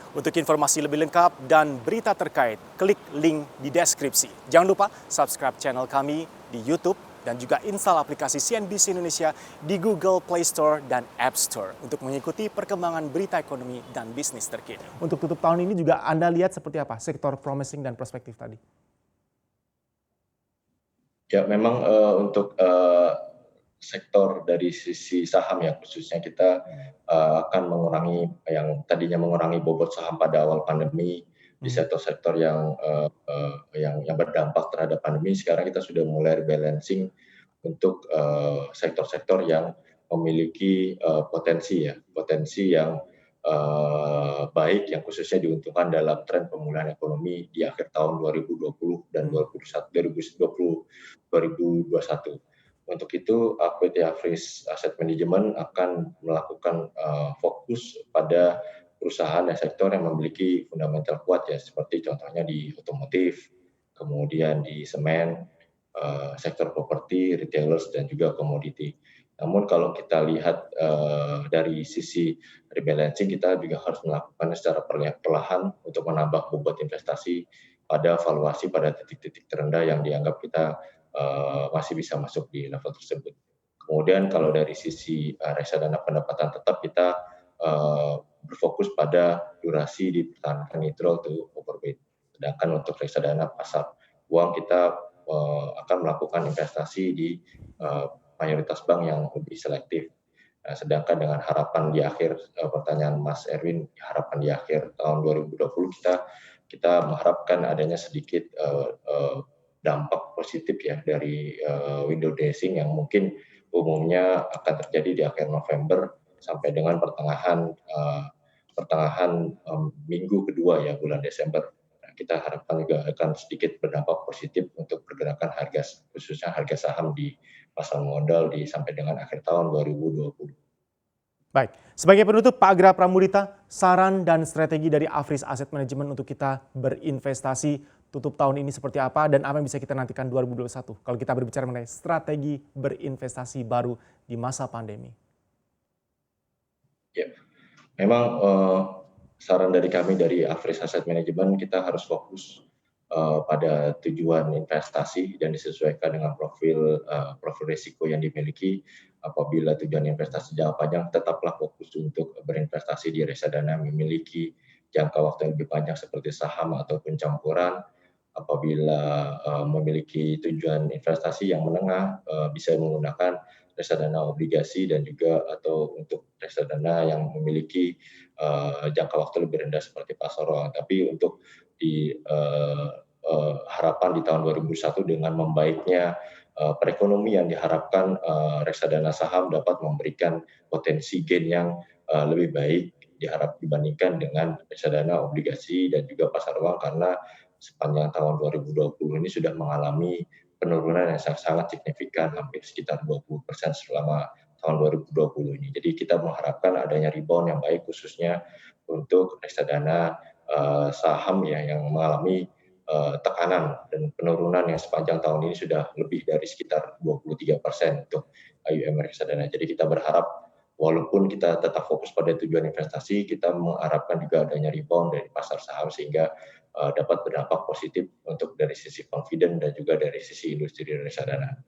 Untuk informasi lebih lengkap dan berita terkait, klik link di deskripsi. Jangan lupa subscribe channel kami di YouTube dan juga install aplikasi CNBC Indonesia di Google Play Store dan App Store untuk mengikuti perkembangan berita ekonomi dan bisnis terkini. Untuk tutup tahun ini juga Anda lihat seperti apa sektor promising dan prospektif tadi? Ya, memang untuk sektor dari sisi saham ya, khususnya kita akan mengurangi yang tadinya mengurangi bobot saham pada awal pandemi di sektor-sektor yang berdampak terhadap pandemi. Sekarang kita sudah mulai rebalancing untuk sektor-sektor yang memiliki potensi yang baik, yang khususnya diuntungkan dalam tren pemulihan ekonomi di akhir tahun 2020 dan 2021. Untuk itu, PT Afris Asset Management akan melakukan fokus pada perusahaan dan sektor yang memiliki fundamental kuat ya, seperti contohnya di otomotif, kemudian di semen, sektor properti, retailers, dan juga komoditi. Namun kalau kita lihat dari sisi rebalancing, kita juga harus melakukannya secara perlahan untuk menambah bobot investasi pada valuasi pada titik-titik terendah yang dianggap kita masih bisa masuk di level tersebut. Kemudian kalau dari sisi reksadana pendapatan tetap, kita berfokus pada durasi dipertahankan neutral to overweight. Sedangkan untuk reksadana pasar uang, kita akan melakukan investasi di mayoritas bank yang lebih selektif. Sedangkan dengan harapan di akhir pertanyaan Mas Erwin, harapan di akhir tahun 2020 kita mengharapkan adanya sedikit dampak positif ya dari window dressing yang mungkin umumnya akan terjadi di akhir November sampai dengan pertengahan minggu kedua ya, bulan Desember. Kita harapkan juga akan sedikit berdampak positif untuk pergerakan harga, khususnya harga saham di pasar modal sampai dengan akhir tahun 2020. Baik, sebagai penutup Pak Agra Pramudita, saran dan strategi dari Afris Asset Management untuk kita berinvestasi tutup tahun ini seperti apa dan apa yang bisa kita nantikan 2021 kalau kita berbicara mengenai strategi berinvestasi baru di masa pandemi? Ya, memang saran dari kami dari Afris Asset Management, kita harus fokus pada tujuan investasi dan disesuaikan dengan profil risiko yang dimiliki. Apabila tujuan investasi jangka panjang, tetaplah fokus untuk berinvestasi di reksadana memiliki jangka waktu yang lebih panjang seperti saham ataupun campuran. Apabila memiliki tujuan investasi yang menengah, bisa menggunakan reksadana obligasi dan juga atau untuk reksadana yang memiliki jangka waktu lebih rendah seperti pasar uang. Tapi untuk di harapan di tahun 2001 dengan membaiknya perekonomian, diharapkan reksadana saham dapat memberikan potensi gain yang lebih baik dibandingkan dengan reksadana obligasi dan juga pasar uang, karena sepanjang tahun 2020 ini sudah mengalami penurunan yang sangat signifikan, hampir sekitar 20% selama tahun 2020 ini. Jadi kita mengharapkan adanya rebound yang baik, khususnya untuk reksadana saham ya, yang mengalami tekanan dan penurunan yang sepanjang tahun ini sudah lebih dari sekitar 23% untuk AUM reksadana. Jadi kita berharap walaupun kita tetap fokus pada tujuan investasi, kita mengharapkan juga adanya rebound dari pasar saham sehingga dapat berdampak positif untuk dari sisi confident dan juga dari sisi industri reksadana.